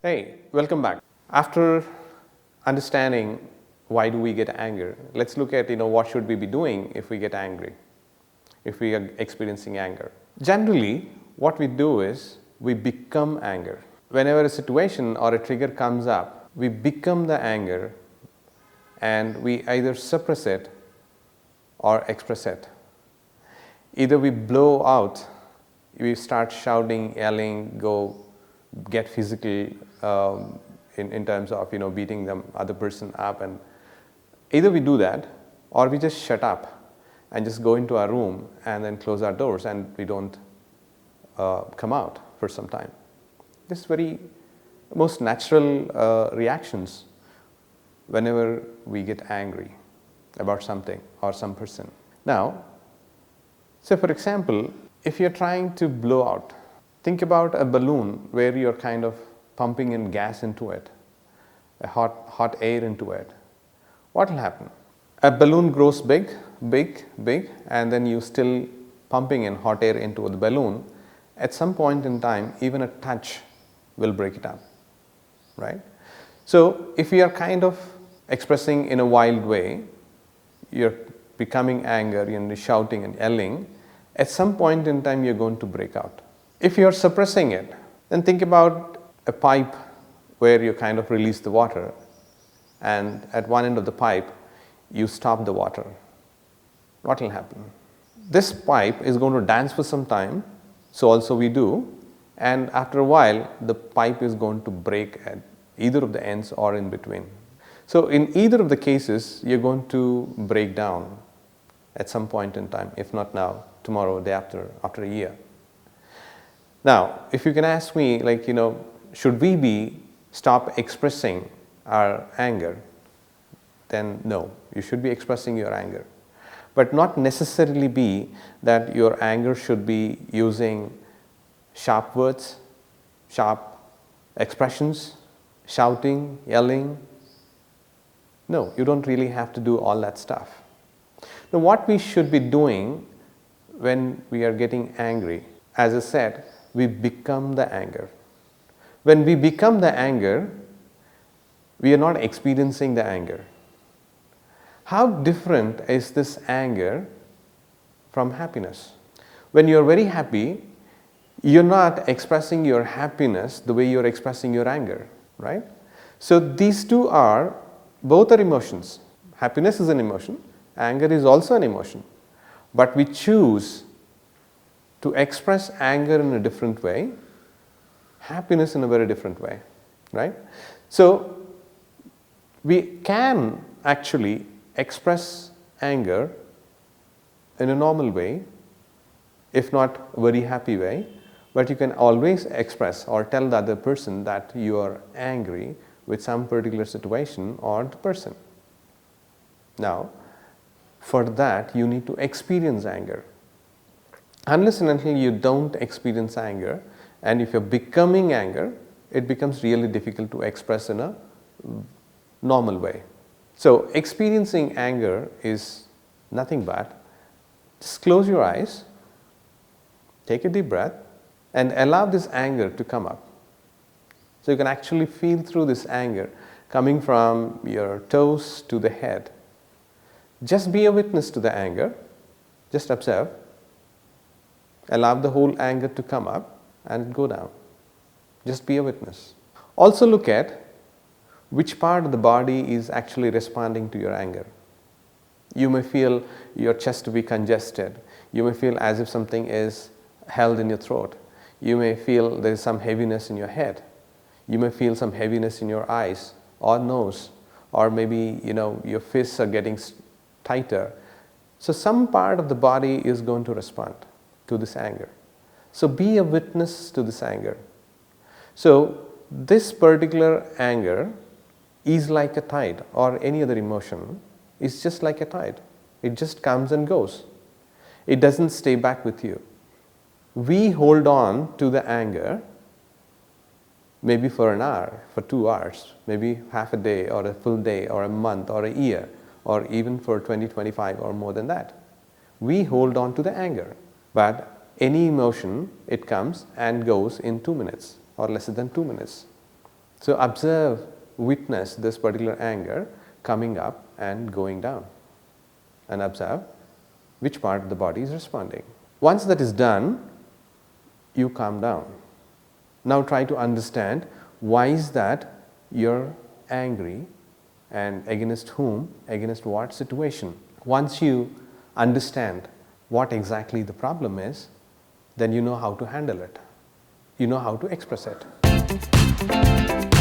Hey, welcome back. After understanding why do we get anger, let's look at what should we be doing if we get angry, if we are experiencing anger. Generally, what we do is we become anger. Whenever a situation or a trigger comes up, we become the anger and we either suppress it or express it. Either we blow out, we start shouting, yelling, go get physical in terms of beating the other person up, and either we do that or we just shut up and just go into our room and then close our doors and we don't come out for some time. This is very most natural reactions whenever we get angry about something or some person. Now, so for example, if you're trying to blow out, think about a balloon where you're kind of pumping in gas into it, a hot air into it. What will happen? A balloon grows big, and then you still pumping in hot air into the balloon. At some point in time, even a touch will break it up, right? So if you are kind of expressing in a wild way, you're becoming anger, you're shouting and yelling, at some point in time you're going to break out. If you're suppressing it, then think about a pipe where you kind of release the water, and at one end of the pipe you stop the water. What will happen? This pipe is going to dance for some time, so also we do, and after a while the pipe is going to break at either of the ends or in between. So in either of the cases you're going to break down at some point in time, if not now, tomorrow, day after a year. Now, if you can ask me, should we stop expressing our anger? Then no, you should be expressing your anger. But not necessarily be that your anger should be using sharp words, sharp expressions, shouting, yelling. No, you don't really have to do all that stuff. Now, what we should be doing when we are getting angry, as I said, we become the anger. When we become the anger, we are not experiencing the anger. How different is this anger from happiness? When you are very happy, you're not expressing your happiness the way you're expressing your anger, right? So these two are, both are emotions. Happiness is an emotion, anger is also an emotion. But we choose to express anger in a different way, happiness in a very different way, right? So we can actually express anger in a normal way, if not a very happy way, but you can always express or tell the other person that you are angry with some particular situation or the person. Now, for that you need to experience anger. Unless and until you don't experience anger, and if you're becoming anger, it becomes really difficult to express in a normal way. So experiencing anger is nothing but just close your eyes, take a deep breath, and allow this anger to come up. So you can actually feel through this anger coming from your toes to the head. Just be a witness to the anger, just observe. Allow the whole anger to come up and go down. Just be a witness. Also look at which part of the body is actually responding to your anger. You may feel your chest to be congested. You may feel as if something is held in your throat. You may feel there is some heaviness in your head. You may feel some heaviness in your eyes or nose, or maybe your fists are getting tighter. So some part of the body is going to respond to this anger. So be a witness to this anger. So this particular anger is like a tide, or any other emotion is just like a tide. It just comes and goes. It doesn't stay back with you. We hold on to the anger maybe for an hour, for 2 hours, maybe half a day or a full day or a month or a year, or even for 20, 25 or more than that. We hold on to the anger. But any emotion, it comes and goes in 2 minutes or less than 2 minutes. So observe, witness this particular anger coming up and going down, and observe which part of the body is responding. Once that is done, you calm down. Now try to understand why is that you're angry, and against whom, against what situation. Once you understand what exactly the problem is, then you know how to handle it. You know how to express it.